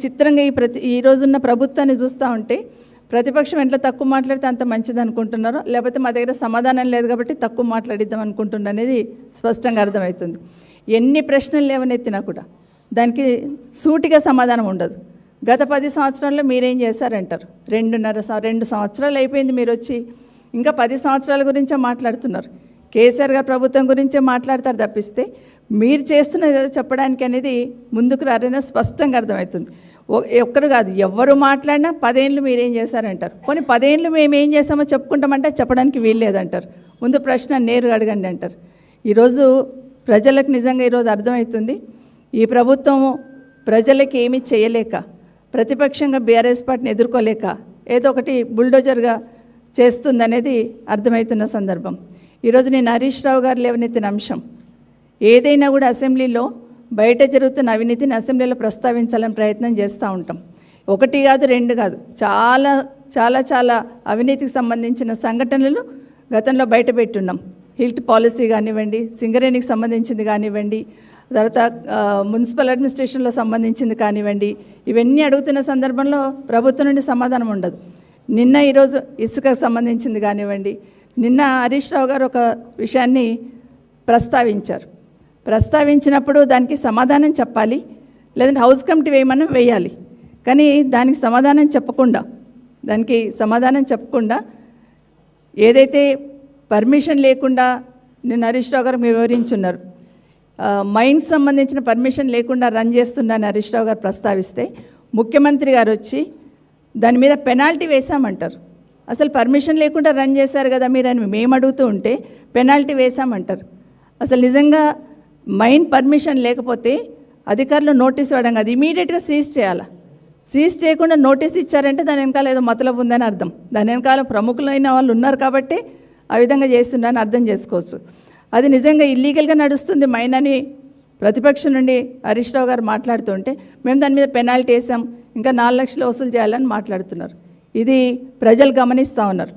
చిత్రంగా ఈ రోజున్న ప్రభుత్వాన్ని చూస్తూ ఉంటే ప్రతిపక్షం ఎంత తక్కువ మాట్లాడితే అంత మంచిది అనుకుంటున్నారో, లేకపోతే మా దగ్గర సమాధానం లేదు కాబట్టి తక్కువ మాట్లాడిద్దాం అనుకుంటున్నారు అనేది స్పష్టంగా అర్థమవుతుంది. ఎన్ని ప్రశ్నలు లేవనెత్తినా కూడా దానికి సూటిగా సమాధానం ఉండదు. గత 10 సంవత్సరాల్లో మీరేం చేశారంటారు. 2 సంవత్సరాలు అయిపోయింది మీరు వచ్చి, ఇంకా 10 సంవత్సరాల గురించే మాట్లాడుతున్నారు. కేసీఆర్ గారి ప్రభుత్వం గురించే మాట్లాడతారు తప్పిస్తే మీరు చేస్తున్నది ఏదో చెప్పడానికి అనేది ముందుకు రారనే స్పష్టంగా అర్థమవుతుంది. ఒక్కరు కాదు, ఎవరు మాట్లాడినా 10 ఏళ్ళు మీరేం చేశారంటారు. కొన్ని 10 ఏళ్ళు మేము ఏం చేస్తామో చెప్పుకుంటామంటే చెప్పడానికి వీలు లేదంటారు. ముందు ప్రశ్న నేరుగా అడగండి అంటారు. ఈరోజు ప్రజలకు నిజంగా ఈరోజు అర్థమవుతుంది, ఈ ప్రభుత్వం ప్రజలకి ఏమీ చేయలేక, ప్రతిపక్షంగా బీఆర్ఎస్ పార్టీని ఎదుర్కోలేక ఏదో ఒకటి బుల్డోజర్గా చేస్తుందనేది అర్థమవుతున్న సందర్భం. ఈరోజు నేను హరీష్ రావు గారు లేవనెత్తిన అంశం ఏదైనా కూడా అసెంబ్లీలో బయట జరుగుతున్న అవినీతిని అసెంబ్లీలో ప్రస్తావించాలని ప్రయత్నం చేస్తూ ఉంటాం. 1 కాదు 2 కాదు, చాలా చాలా చాలా అవినీతికి సంబంధించిన సంఘటనలు గతంలో బయట పెట్టున్నాం. హిల్ట్ పాలసీ కానివ్వండి, సింగరేణికి సంబంధించింది కానివ్వండి, తర్వాత మున్సిపల్ అడ్మినిస్ట్రేషన్లో సంబంధించింది కానివ్వండి, ఇవన్నీ అడుగుతున్న సందర్భంలో ప్రభుత్వం నుండి సమాధానం ఉండదు. నిన్న ఈరోజు ఇసుకకు సంబంధించింది కానివ్వండి, నిన్న హరీష్ రావు గారు ఒక విషయాన్ని ప్రస్తావించినప్పుడు దానికి సమాధానం చెప్పాలి, లేదంటే హౌస్ కమిటీ వేయాలి. కానీ దానికి సమాధానం చెప్పకుండా ఏదైతే పర్మిషన్ లేకుండా నిన్న హరీష్ రావు గారు వివరించున్నారు, మైన్స్ సంబంధించిన పర్మిషన్ లేకుండా రన్ చేస్తుందని హరీష్ రావు గారు ప్రస్తావిస్తే ముఖ్యమంత్రి గారు వచ్చి దాని మీద పెనాల్టీ వేశామంటారు. అసలు పర్మిషన్ లేకుండా రన్ చేశారు కదా మీరు అని మేము అడుగుతూ ఉంటే పెనాల్టీ వేశామంటారు. అసలు నిజంగా మైన్ పర్మిషన్ లేకపోతే అధికారులు నోటీస్ ఇవ్వడం కాదు, ఇమీడియట్గా సీజ్ చేయాలి. సీజ్ చేయకుండా నోటీస్ ఇచ్చారంటే దాని వెనకాల ఏదో మతలబు ఉందని అర్థం. దాని వెనకాల ప్రముఖులైన వాళ్ళు ఉన్నారు కాబట్టి ఆ విధంగా చేస్తున్నారని అర్థం చేసుకోవచ్చు. అది నిజంగా ఇల్లీగల్గా నడుస్తుంది మైన్ అని ప్రతిపక్షం నుండి హరీష్ రావు గారు మాట్లాడుతుంటే మేము దాని మీద పెనాల్టీ వేసాం, ఇంకా 4 లక్షలు వసూలు చేయాలని మాట్లాడుతున్నారు. ఇది ప్రజలు గమనిస్తూ ఉన్నారు.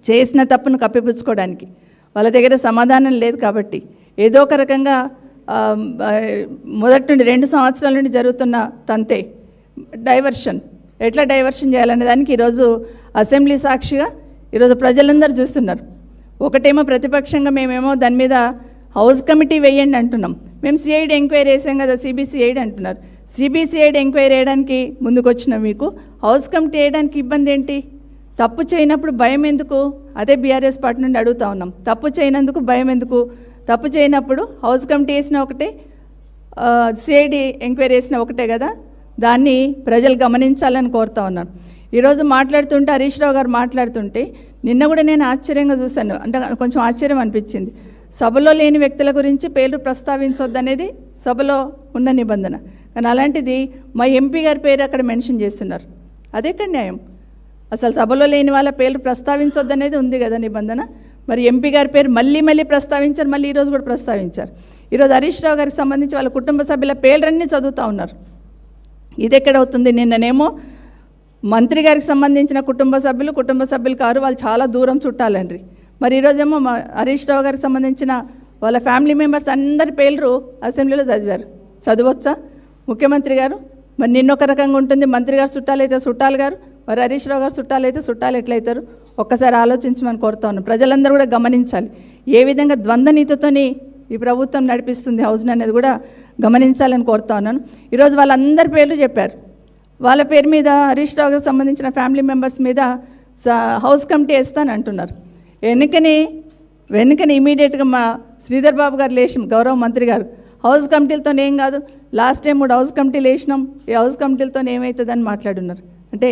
చేసిన తప్పును కప్పిపుచ్చుకోవడానికి వాళ్ళ దగ్గర సమాధానం లేదు కాబట్టి ఏదో ఒక రకంగా మొదటి నుండి 2 సంవత్సరాల నుండి జరుగుతున్న తంతే ఎట్లా డైవర్షన్ చేయాలనే దానికి ఈరోజు అసెంబ్లీ సాక్షిగా ఈరోజు ప్రజలందరూ చూస్తున్నారు. ఒకటేమో ప్రతిపక్షంగా మేమేమో దాని మీద హౌస్ కమిటీ వేయండి అంటున్నాం, మేము సిఐడి ఎంక్వైరీ వేసాం కదా, సిబిసిఐడి అంటున్నారు. సిబిసిఐడి ఎంక్వైరీ వేయడానికి ముందుకు వచ్చిన మీకు హౌస్ కమిటీ వేయడానికి ఇబ్బంది ఏంటి? తప్పు చేయనప్పుడు భయం ఎందుకు? అదే బీఆర్ఎస్ పార్టీ నుండి అడుగుతూ ఉన్నాం. తప్పు చేయనందుకు భయం ఎందుకు? తప్పు చేయనప్పుడు హౌస్ కమిటీ వేసిన ఒకటే, సిఐడి ఎంక్వైరీ వేసిన ఒకటే కదా, దాన్ని ప్రజలు గమనించాలని కోరుతా ఉన్నాను. ఈరోజు మాట్లాడుతుంటే హరీష్ రావు గారు మాట్లాడుతుంటే నిన్న కూడా నేను ఆశ్చర్యంగా చూశాను, అంటే కొంచెం ఆశ్చర్యం అనిపించింది. సభలో లేని వ్యక్తుల గురించి పేర్లు ప్రస్తావించొద్దనేది సభలో ఉన్న నిబంధన, కానీ అలాంటిది మా ఎంపీ గారి పేరు అక్కడ మెన్షన్ చేస్తున్నారు. అదెక్కడ న్యాయం? అసలు సభలో లేని వాళ్ళ పేర్లు ప్రస్తావించొద్దనేది ఉంది కదా నిబంధన. మరి ఎంపీ గారి పేరు మళ్ళీ ప్రస్తావించారు, మళ్ళీ ఈరోజు కూడా ప్రస్తావించారు. ఈరోజు హరీష్ రావు గారికి సంబంధించి వాళ్ళ కుటుంబ సభ్యుల పేర్లన్నీ చదువుతూ ఉన్నారు. ఇది ఎక్కడవుతుంది? నిన్ననేమో మంత్రి గారికి సంబంధించిన కుటుంబ సభ్యులు కారు, వాళ్ళు చాలా దూరం చుట్టాలండ్రి. మరి ఈరోజేమో హరీష్ రావు గారికి సంబంధించిన వాళ్ళ ఫ్యామిలీ మెంబర్స్ అందరి పేర్లు అసెంబ్లీలో చదవచ్చా ముఖ్యమంత్రి గారు? మరి నిన్నొక రకంగా ఉంటుంది, మంత్రి గారు చుట్టాలైతే చుట్టాలు గారు, మరి హరీష్ రావు గారు చుట్టాలైతే చుట్టాలు ఎట్లయితారు? ఒక్కసారి ఆలోచించమని కోరుతా ఉన్నాను. ప్రజలందరూ కూడా గమనించాలి, ఏ విధంగా ద్వంద్వ నీతితోని ఈ ప్రభుత్వం నడిపిస్తుంది హౌస్ని అనేది కూడా గమనించాలని కోరుతా ఉన్నాను. ఈరోజు వాళ్ళందరి పేర్లు చెప్పారు, వాళ్ళ పేరు మీద హరీష్ రావు గారికి సంబంధించిన ఫ్యామిలీ మెంబర్స్ మీద హౌస్ కమిటీ వేస్తాను అంటున్నారు. వెనుకని ఇమీడియట్గా మా శ్రీధర్ బాబు గారు లేచి, గౌరవ మంత్రి గారు, హౌస్ కమిటీలతో ఏం కాదు, లాస్ట్ టైం 3 హౌస్ కమిటీలు వేసినాం, ఈ హౌస్ కమిటీలతో ఏమవుతుందని మాట్లాడున్నారు. అంటే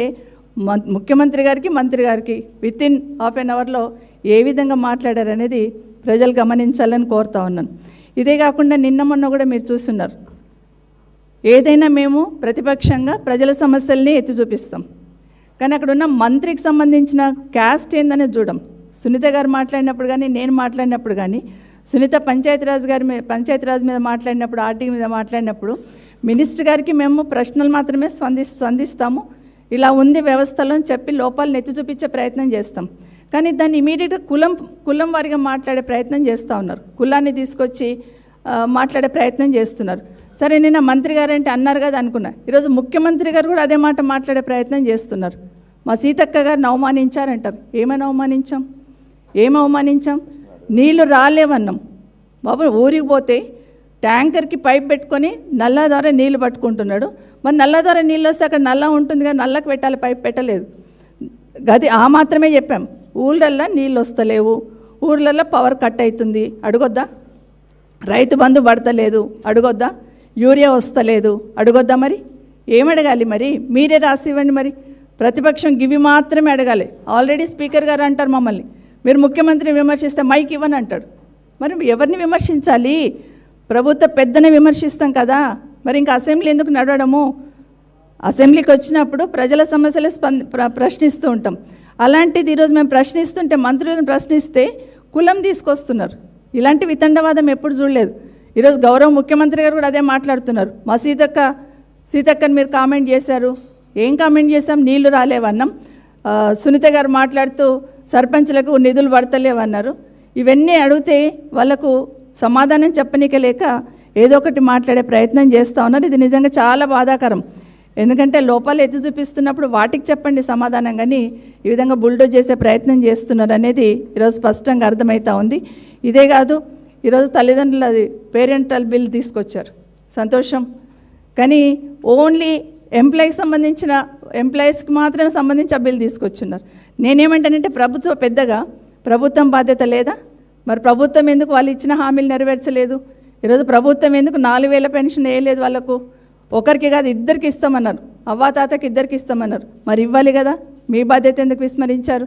ముఖ్యమంత్రి గారికి మంత్రి గారికి వితిన్ హాఫ్ అన్ అవర్లో ఏ విధంగా మాట్లాడారనేది ప్రజలు గమనించాలని కోరుతా ఉన్నాను. ఇదే కాకుండా నిన్న మొన్న కూడా మీరు చూస్తున్నారు, ఏదైనా మేము ప్రతిపక్షంగా ప్రజల సమస్యల్ని ఎత్తి చూపిస్తాం, కానీ అక్కడ ఉన్న మంత్రికి సంబంధించిన క్యాస్ట్ ఏందనేది చూడం. సునీత గారు మాట్లాడినప్పుడు కానీ, నేను మాట్లాడినప్పుడు కానీ, సునీత పంచాయతీరాజ్ మీద మాట్లాడినప్పుడు, ఆర్టీ మీద మాట్లాడినప్పుడు మినిస్టర్ గారికి మేము ప్రశ్నలు మాత్రమే స్పందిస్తాము, ఇలా ఉంది వ్యవస్థలో అని చెప్పి లోపాలను ఎత్తి చూపించే ప్రయత్నం చేస్తాం. కానీ దాన్ని ఇమీడియట్గా కులం వారిగా మాట్లాడే ప్రయత్నం చేస్తూ ఉన్నారు. కులాన్ని తీసుకొచ్చి మాట్లాడే ప్రయత్నం చేస్తున్నారు. సరే నిన్న మంత్రి గారు అంటే అన్నారు కదా అనుకున్నా. ఈరోజు ముఖ్యమంత్రి గారు కూడా అదే మాట మాట్లాడే ప్రయత్నం చేస్తున్నారు. మా సీతక్క గారిని అవమానించారంటారు. ఏమని అవమానించాం? నీళ్లు రాలేవన్నాం. బాబు ఊరికి పోతే ట్యాంకర్కి పైప్ పెట్టుకొని నల్లా ద్వారా నీళ్లు పట్టుకుంటున్నాడు. మరి నల్లా ద్వారా నీళ్ళు వస్తే అక్కడ నల్లా ఉంటుంది కదా, నల్లకు పెట్టాలి, పైప్ పెట్టలేదు. గది ఆ మాత్రమే చెప్పాం. ఊళ్ళల్లో నీళ్ళు వస్తలేవు, ఊర్లలో పవర్ కట్ అవుతుంది, అడగొద్దా? రైతు బంధు పడతలేదు, అడగొద్దా? యూరియా వస్తలేదు, అడగొద్దా? మరి ఏమడగాలి? మరి మీరే రాసి ఇవ్వండి. మరి ప్రతిపక్షం గివి మాత్రమే అడగాలి. ఆల్రెడీ స్పీకర్ గారు అంటారు మమ్మల్ని, మీరు ముఖ్యమంత్రిని విమర్శిస్తే మైక్ ఇవ్వని అంటాడు. మరి ఎవరిని విమర్శించాలి? ప్రభుత్వ పెద్దనే విమర్శిస్తాం కదా. మరి ఇంకా అసెంబ్లీ ఎందుకు నడవడము? అసెంబ్లీకి వచ్చినప్పుడు ప్రజల సమస్యలే ప్రశ్నిస్తూ ఉంటాం. అలాంటిది ఈరోజు మేము ప్రశ్నిస్తుంటే, మంత్రులను ప్రశ్నిస్తే కులం తీసుకొస్తున్నారు. ఇలాంటి వితండవాదం ఎప్పుడు చూడలేదు. ఈరోజు గౌరవ ముఖ్యమంత్రి గారు కూడా అదే మాట్లాడుతున్నారు. మా సీతక్కని మీరు కామెంట్ చేశారు. ఏం కామెంట్ చేశాం? నీళ్లు రాలేవన్నాం. సునీత గారు మాట్లాడుతూ సర్పంచ్లకు నిధులు పడతలేవన్నారు. ఇవన్నీ అడిగితే వాళ్ళకు సమాధానం చెప్పనీకలేక ఏదో ఒకటి మాట్లాడే ప్రయత్నం చేస్తూ ఉన్నారు. ఇది నిజంగా చాలా బాధాకరం. ఎందుకంటే లోపాలు ఎత్తి చూపిస్తున్నప్పుడు వాటికి చెప్పండి సమాధానం, కానీ ఈ విధంగా బుల్డోజ్ చేసే ప్రయత్నం చేస్తున్నారు అనేది ఈరోజు స్పష్టంగా అర్థమవుతూ ఉంది. ఇదే కాదు, ఈరోజు తల్లిదండ్రులు అది పేరెంటల్ బిల్ తీసుకొచ్చారు, సంతోషం. కానీ ఓన్లీ ఎంప్లాయీస్కి మాత్రమే సంబంధించి ఆ బిల్ తీసుకొచ్చున్నారు. నేనేమంటానంటే ప్రభుత్వం బాధ్యత లేదా? మరి ప్రభుత్వం ఎందుకు వాళ్ళు ఇచ్చిన హామీలు నెరవేర్చలేదు? ఈరోజు ప్రభుత్వం ఎందుకు 4,000 పెన్షన్ వేయలేదు? వాళ్ళకు ఒకరికి కాదు ఇద్దరికి ఇస్తామన్నారు, అవ్వాతాతకి ఇద్దరికి ఇస్తామన్నారు. మరి ఇవ్వాలి కదా, మీ బాధ్యత ఎందుకు విస్మరించారు?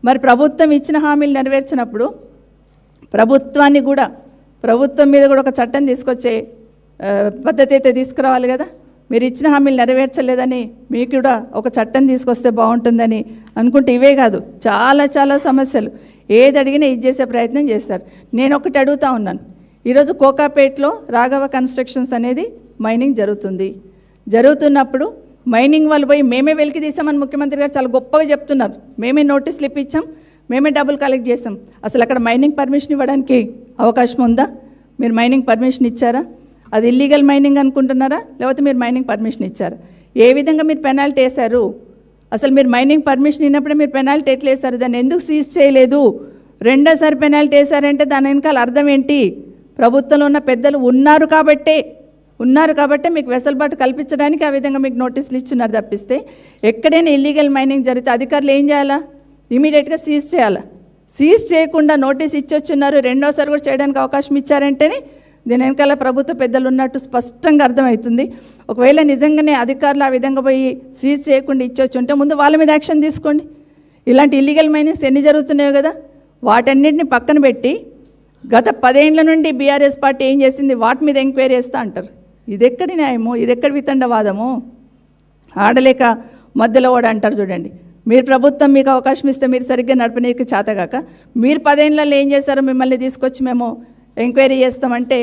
మరి ప్రభుత్వం ఇచ్చిన హామీలు నెరవేర్చినప్పుడు ప్రభుత్వం మీద కూడా ఒక చట్టం తీసుకొచ్చే పద్ధతి అయితే తీసుకురావాలి కదా. మీరు ఇచ్చిన హామీలు నెరవేర్చలేదని మీకు కూడా ఒక చట్టం తీసుకొస్తే బాగుంటుందని అనుకుంటే, ఇవే కాదు చాలా సమస్యలు ఏది అడిగినా ఇది చేసే ప్రయత్నం చేస్తారు. నేను ఒకటి అడుగుతూ ఉన్నాను. ఈరోజు కోకాపేట్లో రాఘవ కన్స్ట్రక్షన్స్ అనేది మైనింగ్ జరుగుతున్నప్పుడు మైనింగ్ వాళ్ళు పోయి మేమే వెలికి తీసామని ముఖ్యమంత్రి గారు చాలా గొప్పగా చెప్తున్నారు. మేమే నోటీసులు ఇప్పించాం, మేమే డబ్బులు కలెక్ట్ చేసాం. అసలు అక్కడ మైనింగ్ పర్మిషన్ ఇవ్వడానికి అవకాశం ఉందా? మీరు మైనింగ్ పర్మిషన్ ఇచ్చారా? అది ఇల్లీగల్ మైనింగ్ అనుకుంటున్నారా, లేకపోతే మీరు మైనింగ్ పర్మిషన్ ఇచ్చారా? ఏ విధంగా మీరు పెనాల్టీ వేశారు? అసలు మీరు మైనింగ్ పర్మిషన్ ఇన్నప్పుడే మీరు పెనాల్టీ ఎట్లా వేశారు? దాన్ని ఎందుకు సీజ్ చేయలేదు? రెండోసారి పెనాల్టీ వేశారంటే దాని వెనకాల అర్థం ఏంటి? ప్రభుత్వంలో ఉన్న పెద్దలు ఉన్నారు కాబట్టే మీకు వెసులుబాటు కల్పించడానికి ఆ విధంగా మీకు నోటీసులు ఇచ్చున్నారు తప్పిస్తే, ఎక్కడైనా ఇల్లీగల్ మైనింగ్ జరిగితే అధికారులు ఏం చేయాలా? ఇమీడియట్గా సీజ్ చేయాలా? సీజ్ చేయకుండా నోటీస్ ఇచ్చొచ్చున్నారు, రెండోసారి కూడా చేయడానికి అవకాశం ఇచ్చారంటేనే దీని వెనకాల ప్రభుత్వ పెద్దలు ఉన్నట్టు స్పష్టంగా అర్థమవుతుంది. ఒకవేళ నిజంగానే అధికారులు ఆ విధంగా పోయి సీజ్ చేయకుండా ఇచ్చొచ్చుంటే ముందు వాళ్ళ మీద యాక్షన్ తీసుకోండి. ఇలాంటి ఇల్లీగల్ మైనింగ్స్ ఎన్ని జరుగుతున్నాయో కదా, వాటన్నిటిని పక్కన పెట్టి గత 10 ఏళ్ల నుండి బీఆర్ఎస్ పార్టీ ఏం చేసింది వాటి మీద ఎంక్వైరీ చేస్తా అంటారు. ఇదెక్కడి న్యాయము? ఇదెక్కడి వితండవాదము? ఆడలేక మధ్యలో వాడు అంటారు చూడండి. మీరు ప్రభుత్వం మీకు అవకాశం ఇస్తే మీరు సరిగ్గా నడపనీకి చేతగాక మీరు 10 ఏళ్లలో ఏం చేశారో మిమ్మల్ని తీసుకొచ్చి మేము ఎంక్వైరీ చేస్తామంటే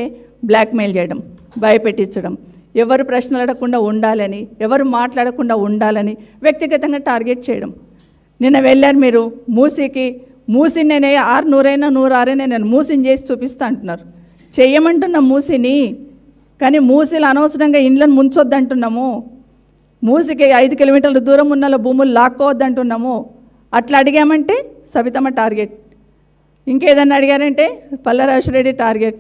బ్లాక్మెయిల్ చేయడం, భయపెట్టించడం, ఎవరు ప్రశ్నలు అడగకుండా ఉండాలని, ఎవరు మాట్లాడకుండా ఉండాలని వ్యక్తిగతంగా టార్గెట్ చేయడం. నిన్న వెళ్ళారు మీరు మూసి నేనే 100 నేను మూసిని చేసి చూపిస్తా అంటున్నారు. చెయ్యమంటున్న మూసిని, కానీ మూసిలు అనవసరంగా ఇండ్లను ముంచొద్దంటున్నాము. మూసికి 5 కిలోమీటర్ల దూరం ఉన్న భూములు లాక్కోవద్దంటున్నాము. అట్లా అడిగామంటే సబితమ్మ టార్గెట్, ఇంకేదన్నా అడిగారంటే పల్లరాజరెడ్డి టార్గెట్,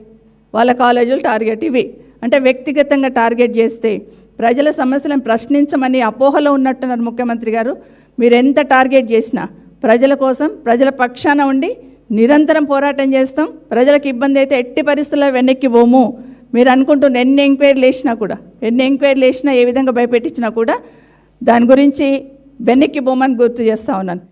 వాళ్ళ కాలేజీలు టార్గెట్. ఇవి అంటే వ్యక్తిగతంగా టార్గెట్ చేస్తే ప్రజల సమస్యలను ప్రశ్నించమని అపోహలో ఉన్నట్టున్నారు ముఖ్యమంత్రి గారు. మీరు ఎంత టార్గెట్ చేసినా ప్రజల కోసం, ప్రజల పక్షాన ఉండి నిరంతరం పోరాటం చేస్తాం. ప్రజలకు ఇబ్బంది అయితే ఎట్టి పరిస్థితుల్లో వెనక్కి పోము. మీరు అనుకుంటున్న ఎన్ని ఎంక్వైరీలు వేసినా ఏ విధంగా భయపెట్టించినా కూడా దాని గురించి వెనక్కి పోమని గుర్తు చేస్తూ ఉన్నాను.